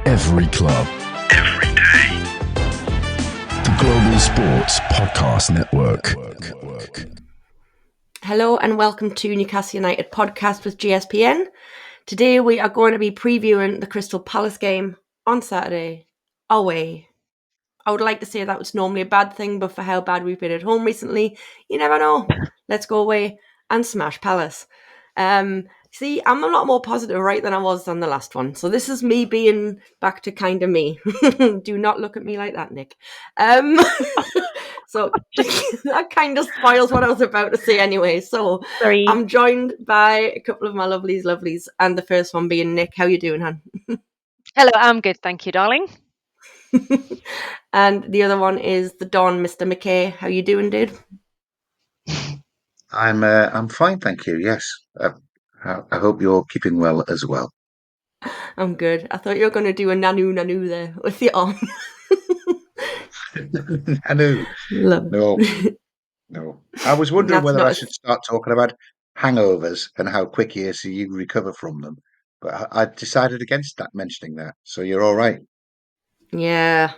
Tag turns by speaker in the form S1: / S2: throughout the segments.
S1: Every club. Every day. The Global Sports Podcast Network.
S2: Hello and welcome to Newcastle United podcast with GSPN. Today we are going to be previewing the Crystal Palace game on Saturday, away. I would like to say that was normally a bad thing, but for how bad we've been at home recently, you never know. Let's go away and smash Palace. See, I'm a lot more positive right than I was on the last one. So this is me being back to kind of me. Do not look at me like that, Nick. So that kind of spoils what I was about to say anyway. So
S3: Sorry.
S2: I'm joined by a couple of my lovelies, and the first one being Nick. How you doing, Han?
S3: Hello, I'm good, thank you, darling.
S2: And the other one is the Don, Mr. McKay. How you doing, dude?
S4: I'm fine, thank you. Yes, I hope you're keeping well as well.
S2: I'm good. I thought you were going to do a nanu there with your arm.
S4: Nanu.
S2: Love it.
S4: No. I was wondering
S2: That's
S4: whether
S2: not
S4: I
S2: a-
S4: should start talking about hangovers and how quick you recover from them. But I decided against mentioning that. So you're all right.
S2: Yeah.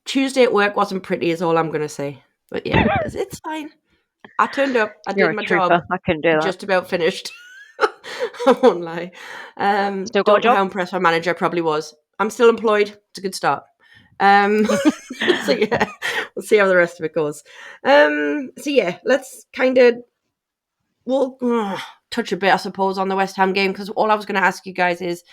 S2: Tuesday at work wasn't pretty is all I'm going to say. But yeah, it's fine. I turned up. I
S3: You're
S2: did
S3: a
S2: my
S3: trooper.
S2: job.
S3: I couldn't do that.
S2: Just about finished. I won't lie.
S3: Still got a
S2: Don't know
S3: job?
S2: how impressed my manager probably was. I'm still employed. It's a good start. So yeah, we'll see how the rest of it goes. So yeah, let's kind of touch a bit, I suppose, on the West Ham game, because all I was going to ask you guys is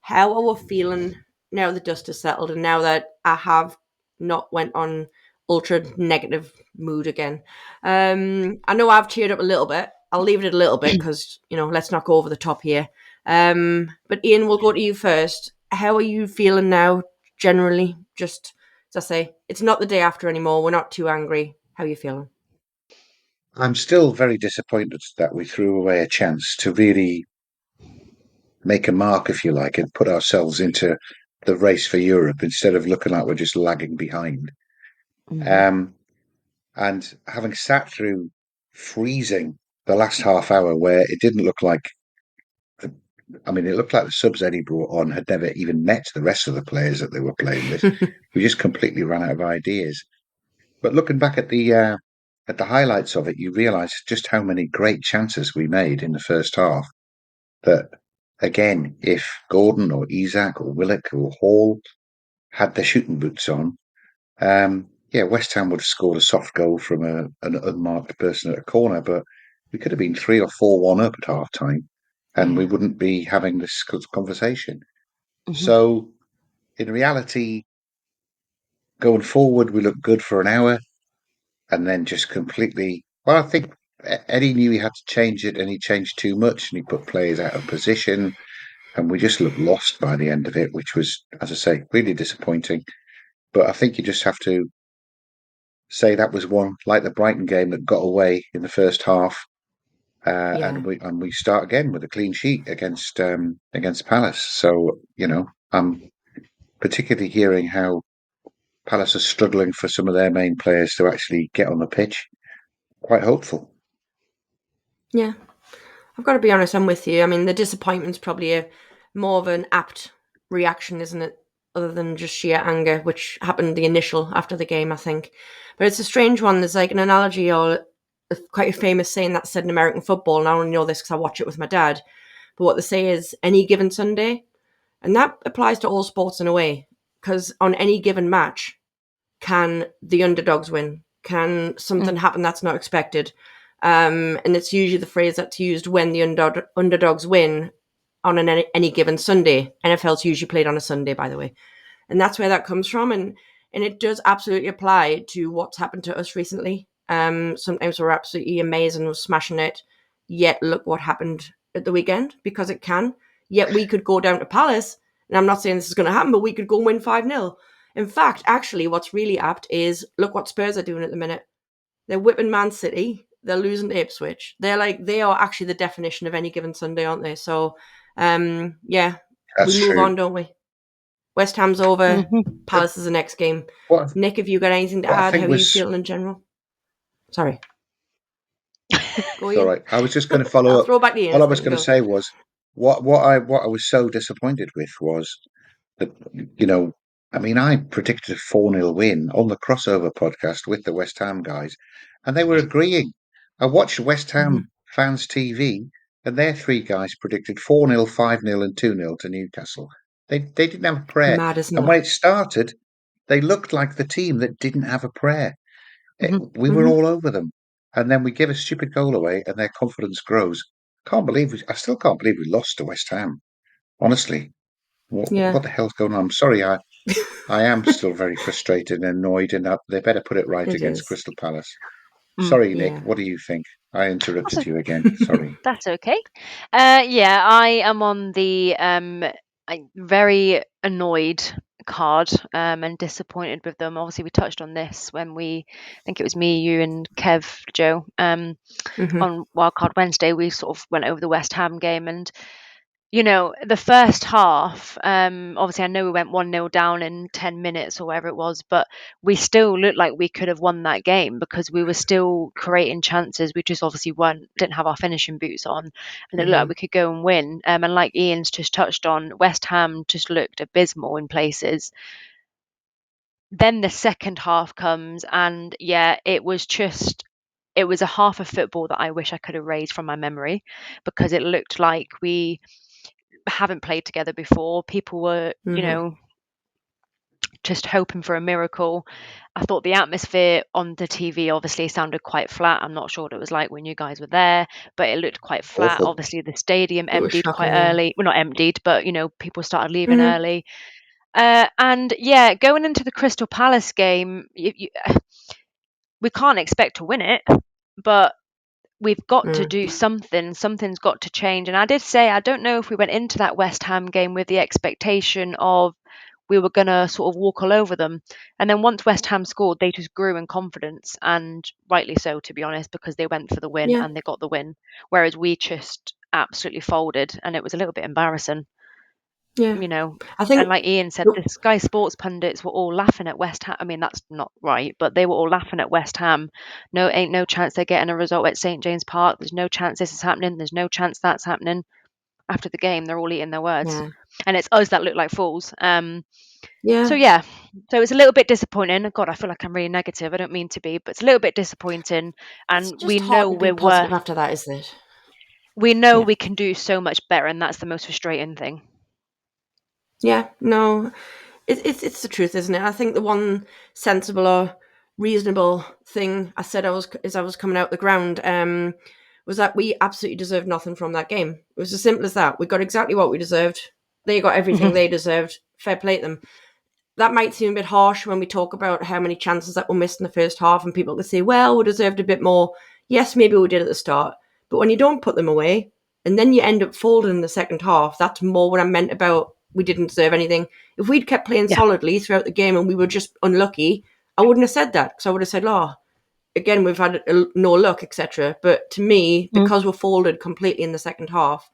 S2: how are we feeling now the dust has settled and now that I have not went on ultra negative mood again. I know I've cheered up a little bit. I'll leave it a little bit because, let's not go over the top here. But Ian, we'll go to you first. How are you feeling now generally? Just, as I say, it's not the day after anymore. We're not too angry. How are you feeling?
S4: I'm still very disappointed that we threw away a chance to really make a mark, if you like, and put ourselves into the race for Europe instead of looking like we're just lagging behind.
S2: Mm-hmm.
S4: And having sat through freezing the last half hour where it didn't look like it looked like the subs Eddie brought on had never even met the rest of the players that they were playing with. We just completely ran out of ideas. But looking back at the highlights of it, you realise just how many great chances we made in the first half. That again, if Gordon or Isak or Willock or Hall had their shooting boots on, West Ham would have scored a soft goal from an unmarked person at a corner, but we could have been 3 or 4-1 up at half time, and we wouldn't be having this conversation.
S2: Mm-hmm.
S4: So, in reality, going forward, we looked good for an hour, and then just completely. Well, I think Eddie knew he had to change it, and he changed too much, and he put players out of position, and we just looked lost by the end of it, which was, as I say, really disappointing. But I think you just have to say that was one like the Brighton game that got away in the first half, and we start again with a clean sheet against Palace. So I'm particularly hearing how Palace are struggling for some of their main players to actually get on the pitch. Quite hopeful.
S2: Yeah, I've got to be honest, I'm with you. I mean, the disappointment's probably more of an apt reaction, isn't it? Other than just sheer anger, which happened the initial after the game, I think. But it's a strange one. There's like an analogy or quite a famous saying that's said in American football, and I only know this because I watch it with my dad. But what they say is any given Sunday, and that applies to all sports in a way, because on any given match, can the underdogs win? Can something happen that's not expected? And it's usually the phrase that's used when the underdogs win on any given Sunday. NFL's usually played on a Sunday, by the way. And that's where that comes from. And it does absolutely apply to what's happened to us recently. Sometimes we're absolutely amazing, we're smashing it. Yet look what happened at the weekend, because it can. Yet we could go down to Palace, and I'm not saying this is going to happen, but we could go and win 5-0. In fact, actually, what's really apt is look what Spurs are doing at the minute. They're whipping Man City. They're losing to Ipswich. They are actually the definition of any given Sunday, aren't they? So,
S4: That's
S2: we move
S4: true.
S2: on, don't we? West Ham's over. Palace is the next game. Nick, have you got anything to add? How are you feeling in general? Sorry.
S4: Go, Ian. All right. I was just going to follow up.
S2: Throw back to Ian.
S4: All I was going to say was what I was so disappointed with was that, I predicted a 4-0 win on the crossover podcast with the West Ham guys, and they were agreeing. I watched West Ham fans TV, and their three guys predicted 4-0, 5-0, and 2-0 to Newcastle. They didn't have a prayer.
S2: Mad, isn't
S4: And
S2: it?
S4: when it started, they looked like the team that didn't have a prayer. We were all over them. And then we give a stupid goal away, and their confidence grows. I still can't believe we lost to West Ham. Honestly,
S2: Yeah.
S4: what the hell's going on? I'm sorry, I am still very frustrated and annoyed, and they better put it right
S2: It
S4: against
S2: is.
S4: Crystal Palace. Sorry, Nick.
S2: Yeah.
S4: What do you think? I interrupted you again. Sorry.
S3: That's okay. Yeah, I am on the very annoyed card and disappointed with them. Obviously, we touched on this when I think it was me, you, and Kev, Joe, on Wildcard Wednesday. We sort of went over the West Ham game, and the first half, obviously I know we went 1-0 down in 10 minutes or whatever it was, but we still looked like we could have won that game because we were still creating chances. We just obviously didn't have our finishing boots on, and it looked like we could go and win. And like Ian's just touched on, West Ham just looked abysmal in places. Then the second half comes, and it was a half of football that I wish I could erase from my memory, because it looked like we haven't played together before. People were, just hoping for a miracle. I thought the atmosphere on the TV obviously sounded quite flat. I'm not sure what it was like when you guys were there, but it looked quite flat.
S4: Awful.
S3: Obviously, the stadium
S2: It was
S3: emptied
S2: shocking,
S3: quite
S2: yeah.
S3: early. Well, not emptied, but people started leaving early. And going into the Crystal Palace game, we can't expect to win it, but we've got to do something. Something's got to change. And I did say, I don't know if we went into that West Ham game with the expectation of we were going to sort of walk all over them. And then once West Ham scored, they just grew in confidence, and rightly so, to be honest, because they went for the win and they got the win. Whereas we just absolutely folded, and it was a little bit embarrassing.
S2: Yeah. I think,
S3: and like Ian said, the Sky Sports pundits were all laughing at West Ham. I mean, that's not right, but they were all laughing at West Ham. Ain't no chance they're getting a result at St. James Park. There's no chance this is happening. There's no chance that's happening. After the game, they're all eating their words. And it's us that look like fools. So it's a little bit disappointing. God, I feel like I'm really negative. I don't mean to be, but it's a little bit disappointing. And
S2: it's just
S3: we
S2: hard
S3: know
S2: to be positive after that, isn't it?
S3: We know we can do so much better, and that's the most frustrating thing.
S2: Yeah, no, it's the truth, isn't it? I think the one sensible or reasonable thing I said as I was coming out the ground was that we absolutely deserved nothing from that game. It was as simple as that. We got exactly what we deserved. They got everything they deserved. Fair play to them. That might seem a bit harsh when we talk about how many chances that were missed in the first half, and people could say, well, we deserved a bit more. Yes, maybe we did at the start. But when you don't put them away, and then you end up folding in the second half, that's more what I meant about we didn't deserve anything. If we'd kept playing solidly throughout the game and we were just unlucky, I wouldn't have said that, because I would have said, again, we've had no luck, etc. But to me, because we're folded completely in the second half,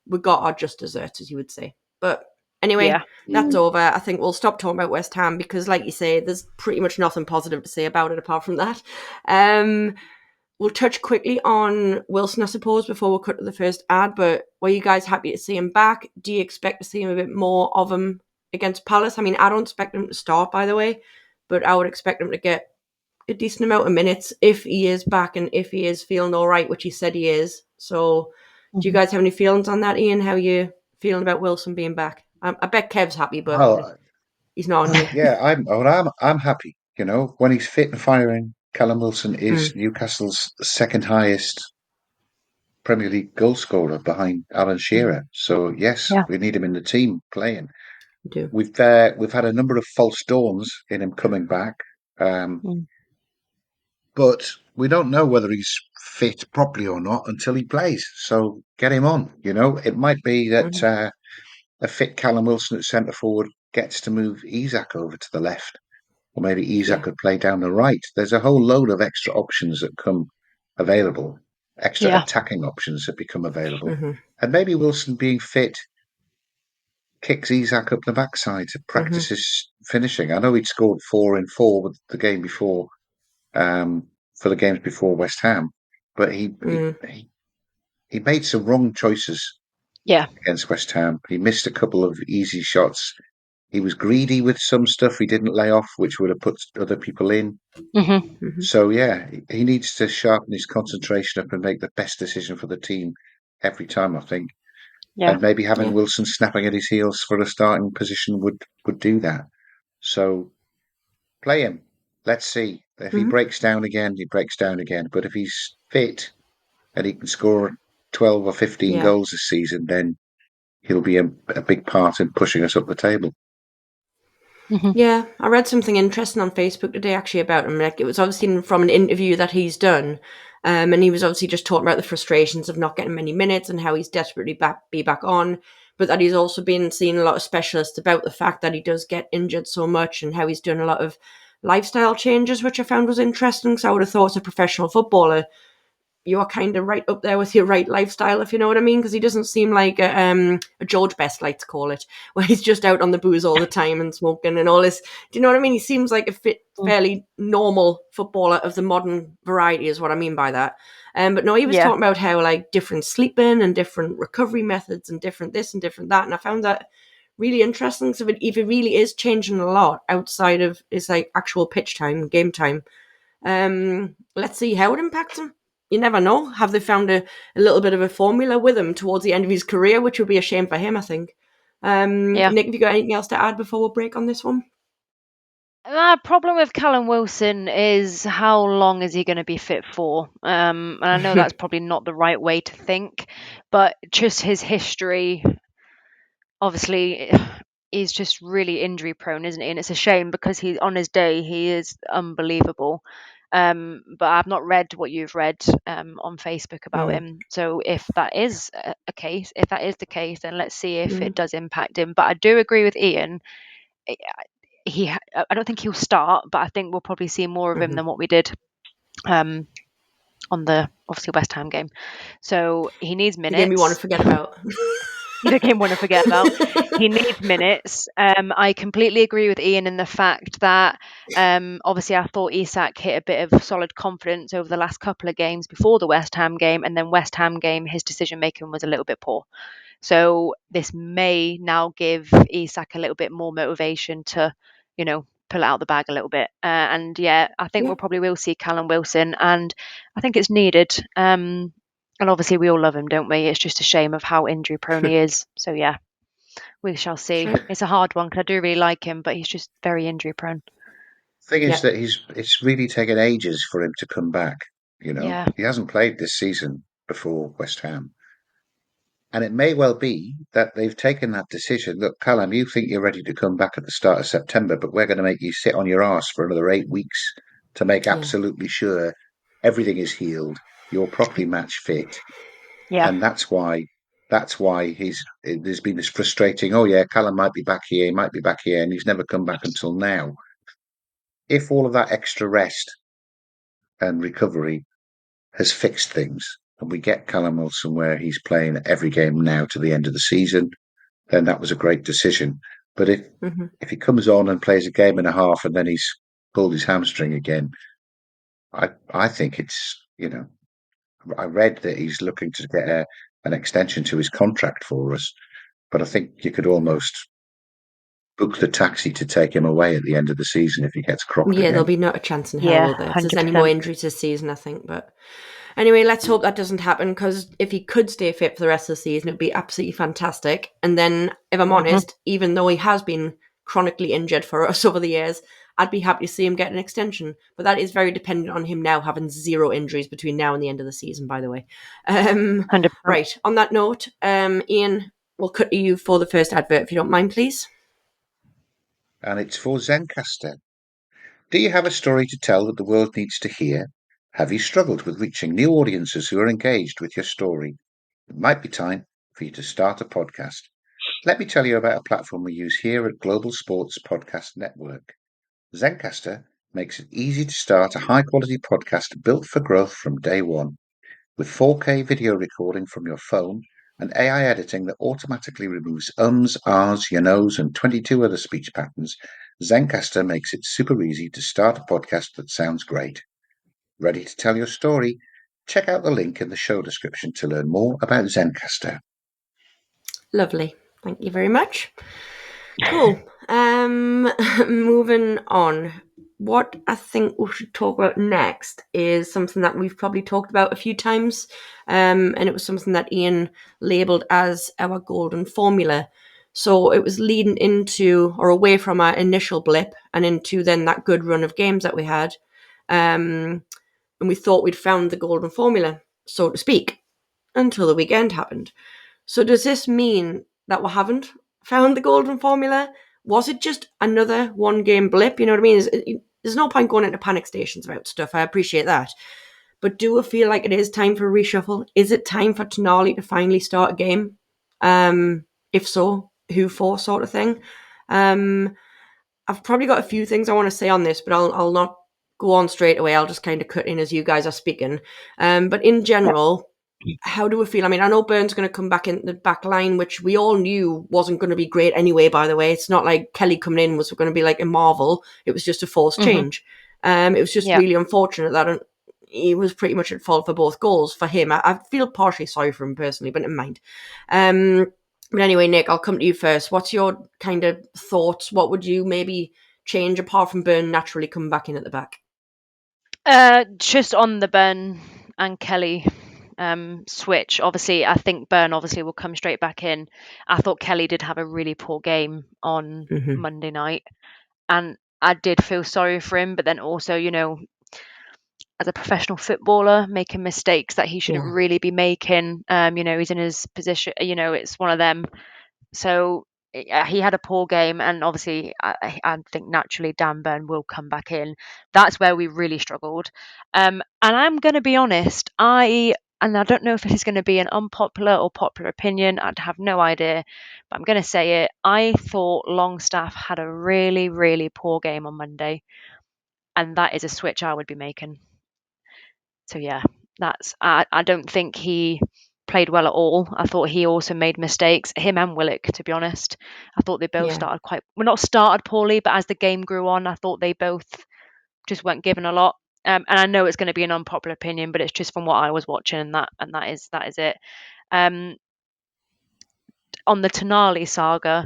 S2: we got our just desserts, as you would say. But anyway, that's over. I think we'll stop talking about West Ham because, like you say, there's pretty much nothing positive to say about it apart from that. We'll touch quickly on Wilson, I suppose, before we cut to the first ad. But were you guys happy to see him back? Do you expect to see him a bit more of him against Palace? I mean, I don't expect him to start, by the way, but I would expect him to get a decent amount of minutes if he is back and if he is feeling all right, which he said he is. So do you guys have any feelings on that, Ian? How are you feeling about Wilson being back? I bet Kev's happy, but he's not on you.
S4: Yeah, I'm happy. When he's fit and firing, Callum Wilson is Newcastle's second highest Premier League goal scorer behind Alan Shearer. So yes, we need him in the team playing.
S2: We do.
S4: We've had a number of false dawns in him coming back, but we don't know whether he's fit properly or not until he plays. So get him on. It might be that a fit Callum Wilson at centre forward gets to move Isak over to the left, or maybe Isak could play down the right. There's a whole load of extra options that come available, extra attacking options that become available. And maybe Wilson being fit kicks Isak up the backside to practice his finishing. I know he'd scored 4 in 4 with the game before, for the games before West Ham, but he made some wrong choices against West Ham. He missed a couple of easy shots. he was greedy with some stuff he didn't lay off, which would have put other people in.
S3: Mm-hmm.
S4: So yeah, he needs to sharpen his concentration up and make the best decision for the team every time, I think.
S3: Yeah.
S4: And maybe having
S2: Yeah.
S4: Wilson snapping at his heels for a starting position would do that. So play him. Let's see. If he breaks down again, he breaks down again. But if he's fit and he can score 12 or 15
S2: Yeah.
S4: goals this season, then he'll be a big part in pushing us up the table.
S3: Mm-hmm.
S2: Yeah, I read something interesting on Facebook today actually about him. Like, it was obviously from an interview that he's done, and he was obviously just talking about the frustrations of not getting many minutes and how he's desperately be back on. But that he's also been seeing a lot of specialists about the fact that he does get injured so much and how he's done a lot of lifestyle changes, which I found was interesting. So I would have thought as a professional footballer, you're kind of right up there with your right lifestyle, if you know what I mean, because he doesn't seem like a George Best, like to call it, where he's just out on the booze all the time and smoking and all this. Do you know what I mean? He seems like a fairly normal footballer of the modern variety, is what I mean by that. But no, he was talking about how like different sleeping and different recovery methods and different this and different that, and I found that really interesting. So if it really is changing a lot outside of his like actual pitch time, game time, let's see how it impacts him. You never know. Have they found a little bit of a formula with him towards the end of his career, which would be a shame for him, I think. Nick, have you got anything else to add before we break on this one?
S3: The problem with Callum Wilson is how long is he going to be fit for? And I know that's probably not the right way to think, but just his history, obviously, he's just really injury prone, isn't he? And it's a shame because he, on his day, he is unbelievable. But I've not read what you've read on Facebook about him. So if that is a case, if that is the case, then let's see if it does impact him. But I do agree with Ian. I don't think he'll start, but I think we'll probably see more of him than what we did on the obviously West Ham game. So he needs minutes.
S2: The game we want to forget about.
S3: The game we want to forget about. He needs minutes. I completely agree with Ian in the fact that obviously I thought Isak hit a bit of solid confidence over the last couple of games before the West Ham game, and then West Ham game his decision making was a little bit poor. So this may now give Isak a little bit more motivation to, pull it out the bag a little bit. And yeah, I think we'll probably will see Callum Wilson, and I think it's needed. And obviously we all love him, don't we? It's just a shame of how injury prone he is. So yeah, we shall see.
S2: Sure.
S3: It's a hard one because I do really like him, but he's just very injury prone.
S4: Thing is that it's really taken ages for him to come back.
S3: Yeah.
S4: He hasn't played this season before West Ham. And it may well be that they've taken that decision. Look, Callum, you think you're ready to come back at the start of September, but we're going to make you sit on your arse for another 8 weeks to make absolutely sure everything is healed, you're properly match fit.
S3: Yeah.
S4: And that's why there's been this frustrating, oh yeah, Callum might be back here, he might be back here, and he's never come back until now. If all of that extra rest and recovery has fixed things, and we get Callum Wilson where he's playing every game now to the end of the season, then that was a great decision. But if he comes on and plays a game and a half and then he's pulled his hamstring again, I think it's I read that he's looking to get an extension to his contract for us, but I think you could almost book the taxi to take him away at the end of the season if he gets crocked
S2: Yeah,
S4: again.
S2: there'll be not a chance in hell, will there? If there's any more injuries this season, I think. But anyway, let's hope that doesn't happen, because if he could stay fit for the rest of the season, it'd be absolutely fantastic. And then, if I'm honest, even though he has been chronically injured for us over the years, I'd be happy to see him get an extension. But that is very dependent on him now having 0 injuries between now and the end of the season, by the way.
S3: 100%.
S2: Right, on that note, Ian, we'll cut to you for the first advert, if you don't mind, please.
S4: And it's for Zencastr. Do you have a story to tell that the world needs to hear? Have you struggled with reaching new audiences who are engaged with your story? It might be time for you to start a podcast. Let me tell you about a platform we use here at Global Sports Podcast Network. Zencastr makes it easy to start a high-quality podcast built for growth from day one. With 4K video recording from your phone and AI editing that automatically removes ums, ahs, your nose, and 22 other speech patterns, Zencastr makes it super easy to start a podcast that sounds great. Ready to tell your story? Check out the link in the show description to learn more about Zencastr.
S2: Lovely. Thank you very much. Cool. Moving on. What I think we should talk about next is something that we've probably talked about a few times, and it was something that Iain labelled as our golden formula. So it was leading into or away from our initial blip and into then that good run of games that we had, and we thought we'd found the golden formula, so to speak, until the weekend happened. So does this mean that we haven't found the golden formula? Was it just another one game blip? You know what I mean? There's no point going into panic stations about stuff. I appreciate that. But do we feel like it is time for a reshuffle? Is it time for Tonali to finally start a game? If so, who for, sort of thing? I've probably got a few things I want to say on this, but I'll not go on straight away. I'll just kind of cut in as you guys are speaking. But in general, how do we feel? I mean, I know Byrne's going to come back in the back line, which we all knew wasn't going to be great anyway, by the way. It's not like Kelly coming in was going to be like a marvel. It was just a forced change. It was just really unfortunate that he was pretty much at fault for both goals for him. I feel partially sorry for him personally, but never mind. But anyway, Nick, I'll come to you first. What's your kind of thoughts? What would you maybe change apart from Byrne naturally coming back in at the back?
S3: Just on the Byrne and Kelly switch, obviously, I think Byrne obviously will come straight back in. I thought Kelly did have a really poor game on Monday night, and I did feel sorry for him. But then also, as a professional footballer, making mistakes that he shouldn't really be making. He's in his position. It's one of them. So he had a poor game, and obviously, I think naturally Dan Burn will come back in. That's where we really struggled. And I'm going to be honest, I don't know if this is going to be an unpopular or popular opinion. I'd have no idea, but I'm going to say it. I thought Longstaff had a really, really poor game on Monday, and that is a switch I would be making. So yeah, I don't think he played well at all. I thought he also made mistakes, him and Willock, to be honest. I thought they both not started poorly, but as the game grew on, I thought they both just weren't given a lot. And I know it's going to be an unpopular opinion, but it's just from what I was watching, and that is it. On the Tonali saga,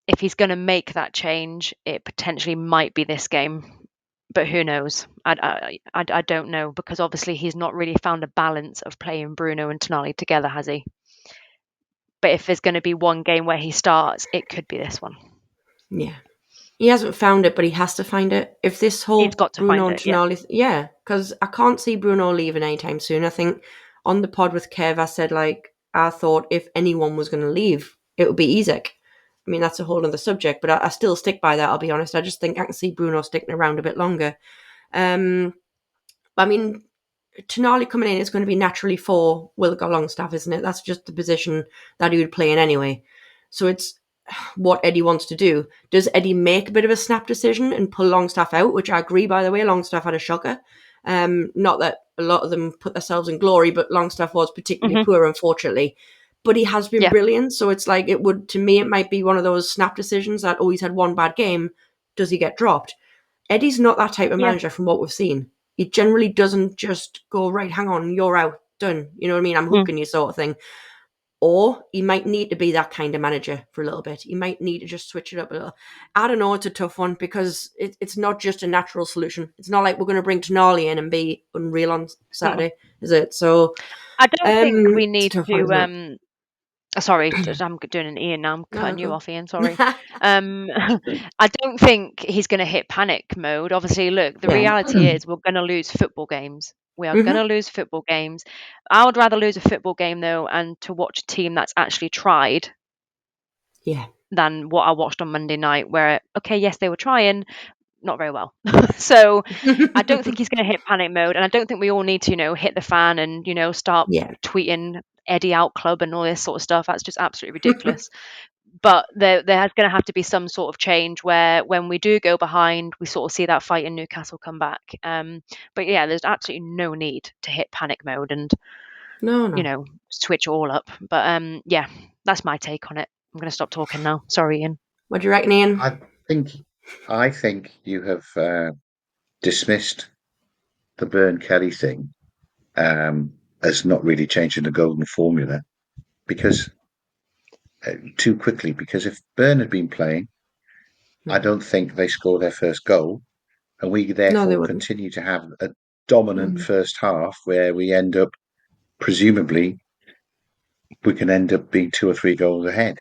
S3: if he's going to make that change, it potentially might be this game. But who knows? I don't know, because obviously he's not really found a balance of playing Bruno and Tonali together, has he? But if there's going to be one game where he starts, it could be this one.
S2: Yeah. He hasn't found it, but he has to find it. If this whole
S3: He's got to
S2: Bruno
S3: find
S2: and
S3: it, yeah.
S2: Tonali, because I can't see Bruno leaving anytime soon. I think on the pod with Kev, I said I thought if anyone was going to leave, it would be Isaac. I mean, that's a whole other subject, but I still stick by that. I'll be honest. I just think I can see Bruno sticking around a bit longer. I mean, Tonali coming in is going to be naturally for Willock or Longstaff, isn't it? That's just the position that he would play in anyway. So it's what Eddie wants to do. Does Eddie make a bit of a snap decision and pull Longstaff out, which I agree, by the way. Longstaff had a shocker. Not that a lot of them put themselves in glory, but Longstaff was particularly poor, unfortunately. But he has been brilliant. So it's like to me, it might be one of those snap decisions that, he's had one bad game. Does he get dropped? Eddie's not that type of manager from what we've seen. He generally doesn't just go, right, hang on, you're out, done. You know what I mean? I'm hooking you sort of thing. Or he might need to be that kind of manager for a little bit. He might need to just switch it up a little. I don't know. It's a tough one because it's not just a natural solution. It's not like we're going to bring Tonali in and be unreal on Saturday, is it? So
S3: I don't think we need
S2: to.
S3: Sorry, I'm doing an Iain now. I'm cutting you off, Iain. Sorry.
S2: I
S3: I don't think he's going to hit panic mode. Obviously, look, the reality is we're going to lose football games. We are going to lose football games. I would rather lose a football game, though, and to watch a team that's actually tried than what I watched on Monday night, where, okay, yes, they were trying, not very well. So I don't think he's going to hit panic mode. And I don't think we all need to, hit the fan and, start tweeting Eddie out club and all this sort of stuff. That's just absolutely ridiculous. But there's going to have to be some sort of change where when we do go behind, we sort of see that fight in Newcastle come back. But yeah, there's absolutely no need to hit panic mode and, switch all up. But yeah, that's my take on it. I'm going to stop talking now. Sorry, Iain.
S2: What do you reckon, Iain?
S4: I think you have dismissed the Byrne Kelly thing as not really changing the golden formula, because too quickly, because if Burn had been playing, I don't think they score their first goal, and we
S2: No, they
S4: therefore
S2: wouldn't.
S4: continue to have a dominant first half where we end up, presumably, we can end up being 2 or 3 goals ahead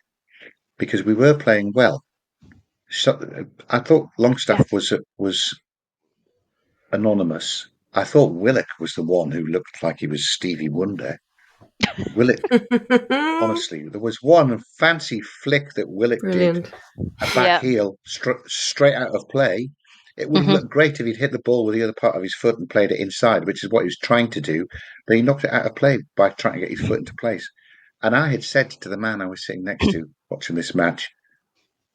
S4: because we were playing well. So I thought Longstaff was anonymous. I thought Willock was the one who looked like he was Stevie Wonder. Willock, honestly, there was one fancy flick that Willock did,
S2: Brilliant.
S4: a back
S3: Yeah.
S4: heel straight out of play. It would have looked great if he'd hit the ball with the other part of his foot and played it inside, which is what he was trying to do. But he knocked it out of play by trying to get his foot into place. And I had said to the man I was sitting next to watching this match,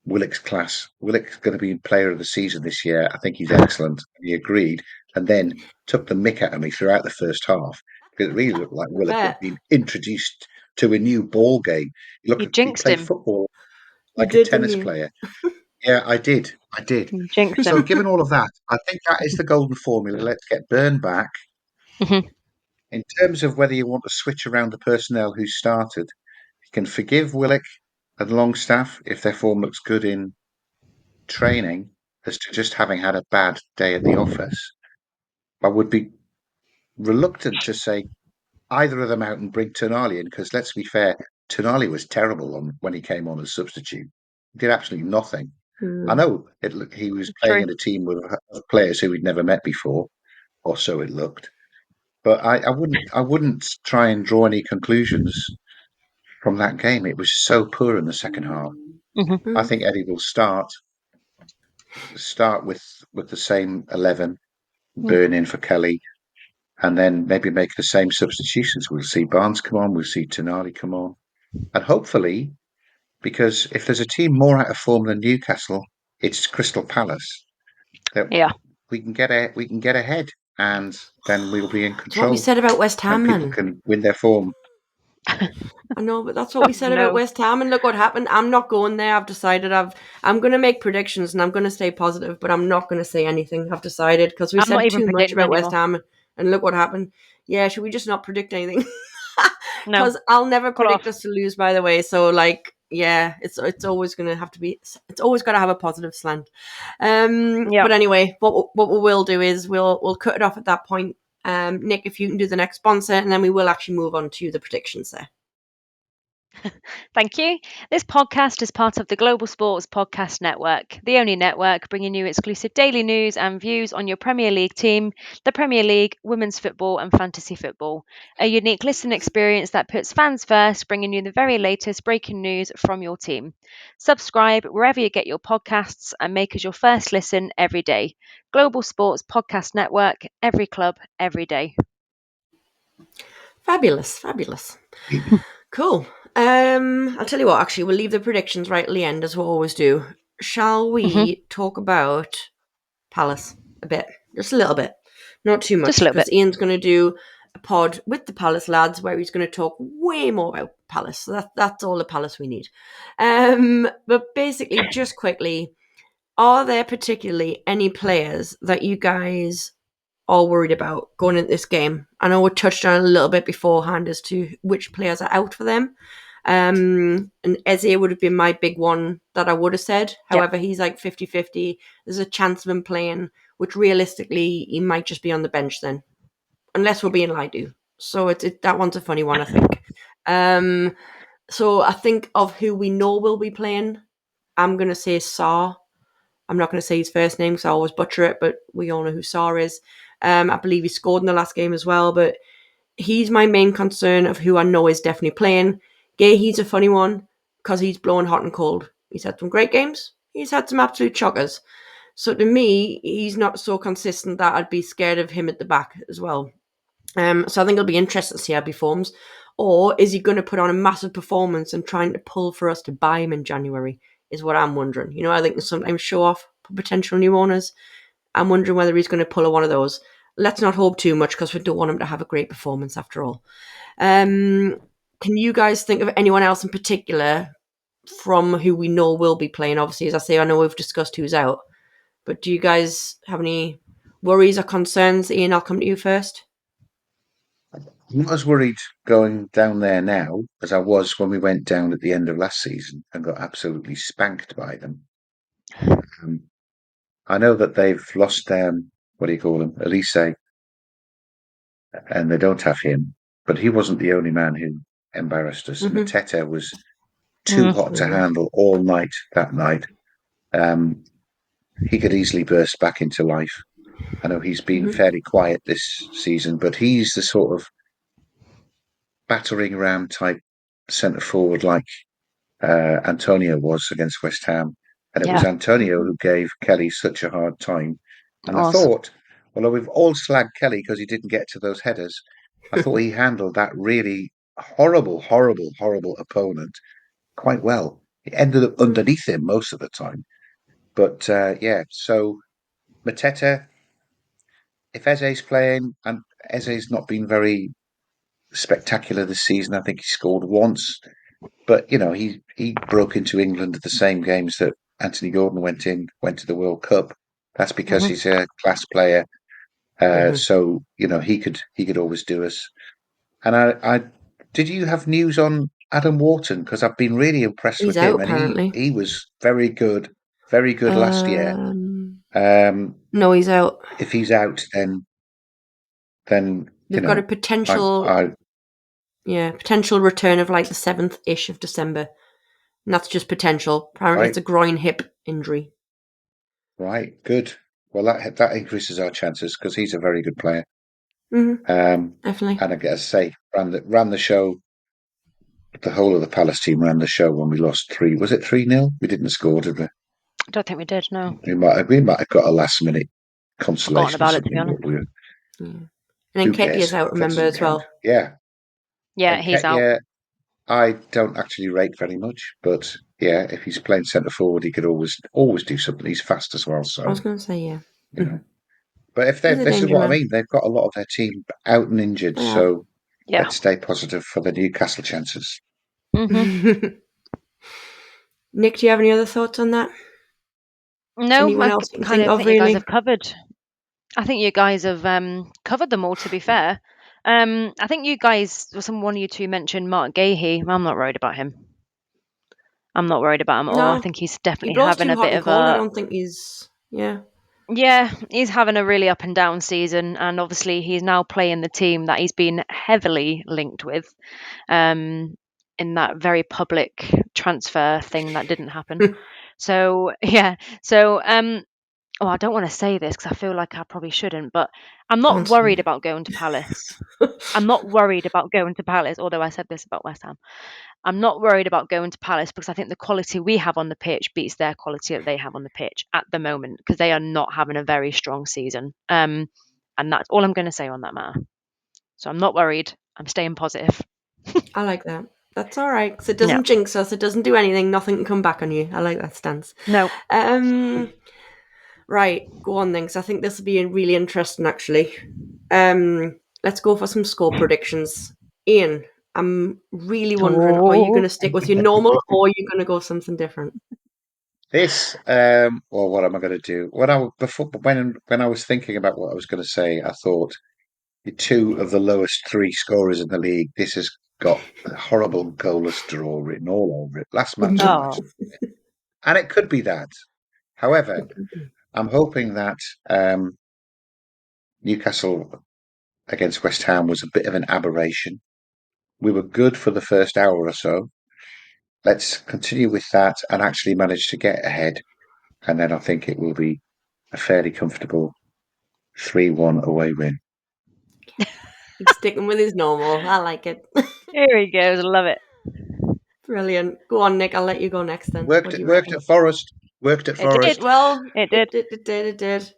S4: Willock's class. Willock's going to be player of the season this year. I think he's excellent. And he agreed, and then took the mick out of me throughout the first half because it really looked like Willock had
S2: Bet.
S4: been introduced to a new ball game. He
S3: You
S4: he
S3: jinxed
S4: played
S3: him.
S4: football
S2: You
S4: like a
S2: did, didn't
S4: tennis
S2: you?
S4: player. Yeah, I did.
S3: You jinxed
S4: So,
S3: him.
S4: given all of that, I think that is the golden formula. Let's get Burn back.
S3: Mhm.
S4: In terms of whether you want to switch around the personnel who started, you can forgive Willock and Longstaff if their form looks good in training as to just having had a bad day at the office. I would be reluctant to say either of them out and bring Tonali in because let's be fair, Tonali was terrible when he came on as substitute. He did absolutely nothing. I know he was playing
S3: True.
S4: in a team with players who he'd never met before, or so it looked. But I wouldn't try and draw any conclusions from that game. It was so poor in the second half.
S3: Mhm.
S4: I think Eddie will start with the same 11, Burn in for Kelly, and then maybe make the same substitutions. We'll see Barnes come on, we'll see Tonali come on, and hopefully, because if there's a team more out of form than Newcastle, it's Crystal Palace. That
S3: Yeah.
S4: we can get ahead, and then we'll be in
S2: It's what we
S4: control,
S2: said about West
S4: and
S2: Ham,
S4: people
S2: man.
S4: can win their form.
S2: I know, but that's what we said about
S3: No.
S2: West Ham, and look what happened. I'm not going there. I've decided I'm going to make predictions, and I'm going to stay positive, but I'm not going to say anything. I've decided because we
S3: I'm not
S2: said
S3: even
S2: too much
S3: predicting
S2: about West
S3: anymore.
S2: Ham, and look what happened. Yeah, should we just not predict anything?
S3: No.
S2: Because I'll never
S3: Cut
S2: predict
S3: off.
S2: us to lose. By the way, so like, yeah, it's always going to have to be. It's always got to have a positive slant.
S3: Yeah.
S2: But anyway, what we will do is we'll cut it off at that point. Nick, if you can do the next sponsor, and then we will actually move on to the predictions there.
S3: Thank you. This podcast is part of the Global Sports Podcast Network, the only network bringing you exclusive daily news and views on your Premier League team, the Premier League, women's football, and fantasy football. A unique listening experience that puts fans first, bringing you the very latest breaking news from your team. Subscribe wherever you get your podcasts and make us your first listen every day. Global Sports Podcast Network, every club, every day.
S2: Fabulous. Cool. I'll tell you what, actually, we'll leave the predictions right at the end, as we always do. Shall we talk about Palace a bit? Just a little bit. Not too much,
S3: Just a little
S2: because
S3: bit.
S2: Ian's going to do a pod with the Palace lads where he's going to talk way more about Palace. So that's all the Palace we need. But basically, just quickly, are there particularly any players that you guys are worried about going into this game? I know we touched on a little bit beforehand as to which players are out for them. And Eze would have been my big one that I would have said. However, he's like 50-50. There's a chance of him playing, which realistically, he might just be on the bench then. Unless we're being lied to. So that one's a funny one, I think. So I think of who we know will be playing, I'm going to say Sarr. I'm not going to say his first name because I always butcher it, but we all know who Sarr is. I believe he scored in the last game as well, but he's my main concern of who I know is definitely playing. He's a funny one because he's blowing hot and cold. He's had some great games. He's had some absolute shockers. So to me, he's not so consistent that I'd be scared of him at the back as well. So I think it'll be interesting to see how he performs. Or is he going to put on a massive performance and trying to pull for us to buy him in January is what I'm wondering. You know, I think they sometimes show off potential new owners. I'm wondering whether he's going to pull one of those. Let's not hope too much because we don't want him to have a great performance after all. Can you guys think of anyone else in particular from who we know will be playing? Obviously, as I say, I know we've discussed who's out. But do you guys have any worries or concerns? Ian, I'll come to you first.
S4: I'm not as worried going down there now as I was when we went down at the end of last season and got absolutely spanked by them. Um, I know that they've lost what do you call him, Elise, and they don't have him, but he wasn't the only man who embarrassed us.
S2: Mhm.
S4: Mateta was too hot to handle all night that night. He could easily burst back into life. I know he's been fairly quiet this season, but he's the sort of battering ram type centre forward like Antonio was against West Ham. And it was
S3: Yeah,
S4: Antonio who gave Kelly such a hard time.
S3: it
S4: And I
S3: was.
S4: thought, although we've all slagged Kelly because he didn't get to those headers, I thought he handled that really horrible, horrible, horrible opponent quite well. He ended up underneath him most of the time. But yeah, so Mateta, if Eze's playing, and Eze's not been very spectacular this season, I think he scored once. But he broke into England at the same games that Anthony Gordon went to the World Cup. That's because he's a class player. So he could always do us. And I did you have news on Adam Wharton? Because I've been really impressed
S2: He's
S4: with
S2: out
S4: him, and he
S2: apparently.
S4: he was very good last year.
S2: No, he's out.
S4: If he's out, then
S2: They've got a potential,
S4: I
S2: potential return of like the 7th-ish of December, and that's just potential. Apparently, it's a groin hip injury.
S4: right, good. Well, that increases our chances because he's a very good player.
S2: Definitely.
S4: And I guess say ran the show. The whole of the Palace team ran the show when we lost 3. Was it 3-0? We didn't score, did we?
S3: I don't think we did. No,
S4: We might have got a last minute
S3: forgotten
S4: consolation or
S3: about it, to be
S4: something.
S3: honest.
S2: And then
S4: Who
S2: Nketiah's
S4: cares?
S2: out,
S4: That
S2: remember,
S4: doesn't
S2: as
S4: count.
S2: well.
S4: Yeah,
S3: Yeah,
S4: and
S3: he's out.
S4: Ketia, I don't actually rate very much, but yeah, if he's playing centre forward, he could always do something. He's fast as well,
S2: I
S4: so
S2: was going to say, yeah.
S4: you know. But if
S2: He's a
S4: this is
S2: danger
S4: what I
S2: man.
S4: mean, they've got a lot of their team out and injured,
S2: They have.
S4: so
S3: Yeah.
S4: let's stay positive for the Newcastle chances.
S2: Nick, do you have any other thoughts on that?
S3: No,
S2: Anyone
S3: I
S2: else you can
S3: kind
S2: think
S3: of
S2: of,
S3: think you guys
S2: really?
S3: have covered. I think you guys have covered them all. To be fair, I think you guys, one of you two mentioned Mark Gahey. I'm not worried about him. I'm not worried about him at all. I
S2: No.
S3: think he's
S2: He
S3: definitely
S2: blows
S3: having
S2: too
S3: a
S2: hot
S3: bit
S2: and
S3: of
S2: cold. I
S3: a
S2: don't think he's... Yeah.
S3: yeah. He's having a really up and down season, and obviously he's now playing the team that he's been heavily linked with, in that very public transfer thing that didn't happen. So yeah. So oh, I don't want to say this because I feel like I probably shouldn't, but I'm not worried about going to Palace. I'm not worried about going to Palace, although I said this about West Ham. I'm not worried about going to Palace because I think the quality we have on the pitch beats their quality that they have on the pitch at the moment because they are not having a very strong season. And that's all I'm going to say on that matter. So I'm not worried. I'm staying positive.
S2: I like that. That's all right, because it
S3: Yeah.
S2: doesn't jinx us. It doesn't do anything. Nothing can come back on you. I like that stance.
S3: No.
S2: Right, go on then, because I think this will be really interesting, actually. Let's go for some score predictions. Ian, I'm really wondering, are you going to stick with your normal or are you going to go something different?
S4: Well, what am I going to do? When I was thinking about what I was going to say, I thought the 2 of the lowest 3 scorers in the league. This has got a horrible goalless draw written all over it. Last man to
S3: Oh.
S4: last, and it could be that. However, I'm hoping that Newcastle against West Ham was a bit of an aberration. We were good for the first hour or so. Let's continue with that and actually manage to get ahead. And then I think it will be a fairly comfortable 3-1 away win.
S2: He's sticking with his normal. I like it.
S3: Here he goes. I love it.
S2: Brilliant. Go on, Nick. I'll let you go next then.
S4: Worked
S2: What do you
S4: worked
S2: reckon?
S4: at Forest. Worked at
S3: It did.
S4: Forest.
S2: Well,
S3: It did.
S2: It did.
S3: It did.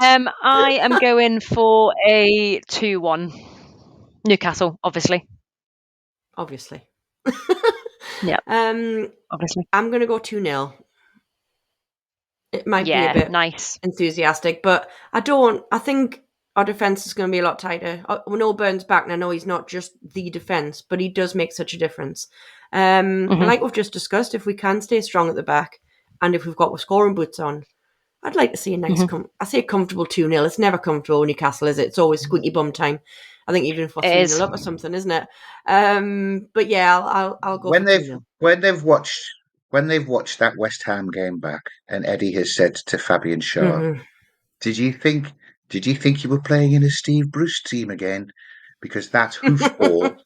S3: I am going for a 2-1. Newcastle, obviously.
S2: Obviously.
S3: Yeah. Obviously.
S2: I'm going to go 2-0. It might be a
S3: Yeah,
S2: bit
S3: nice.
S2: enthusiastic, but I think our defence is going to be a lot tighter. We know Burns back, and I know he's not just the defence, but he does make such a difference. And like we've just discussed, if we can stay strong at the back, and if we've got scoring boots on, I'd like to see a nice, I say a comfortable 2-0. It's never comfortable when Newcastle, is it? It's always squeaky bum time. I think even for
S3: It
S2: 3-0
S3: is.
S2: up or something, isn't it? But yeah, I'll go for 2-0.
S4: When they've watched that West Ham game back, and Eddie has said to Fabian Schär,
S2: Mhm.
S4: Did you think you were playing in a Steve Bruce team again? Because that's hoofball.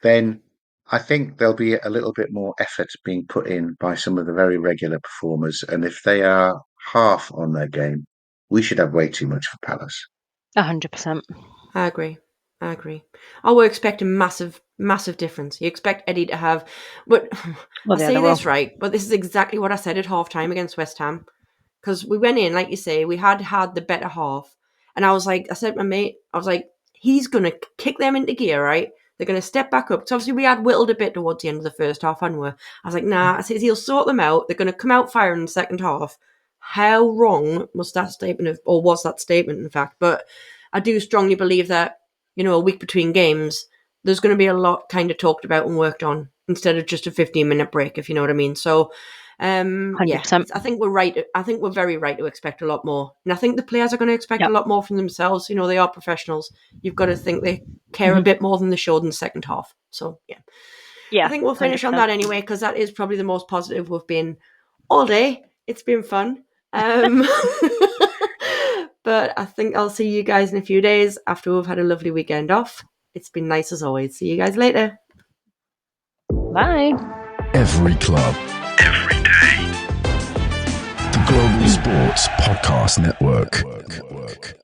S4: Then I think there'll be a little bit more effort being put in by some of the very regular performers. And if they are half on their game, we should have way too much for Palace.
S3: 100%.
S2: I agree. I will expect a massive difference. You expect Eddie to have, but
S3: Well,
S2: I
S3: yeah,
S2: say
S3: they
S2: this
S3: will.
S2: right, but this is exactly what I said at half time against West Ham. Because we went in, like you say, we had the better half. And I said to my mate, I was like, he's going to kick them into gear, right? They're going to step back up. Because obviously we had whittled a bit towards the end of the first half, hadn't we? I was like, nah, I said, he'll sort them out. They're going to come out firing in the second half. How wrong was that statement, was that statement, in fact? But I do strongly believe that, a week between games, there's going to be a lot kind of talked about and worked on instead of just a 15-minute break, if you know what I mean. So, yeah,
S3: 100%.
S2: I think we're right. I think we're very right to expect a lot more. And I think the players are going to expect a
S3: Yep.
S2: lot more from themselves. They are professionals. You've got to think they care a
S3: Mhm.
S2: bit more than they showed in the second half. So, yeah.
S3: Yeah.
S2: I think we'll finish on
S3: 100%.
S2: that anyway, because that is probably the most positive we've been all day. It's been fun. But I think I'll see you guys in a few days after we've had a lovely weekend off. It's been nice as always. See you guys later.
S3: Bye.
S1: Every club, every day. The Global Sports Podcast Network.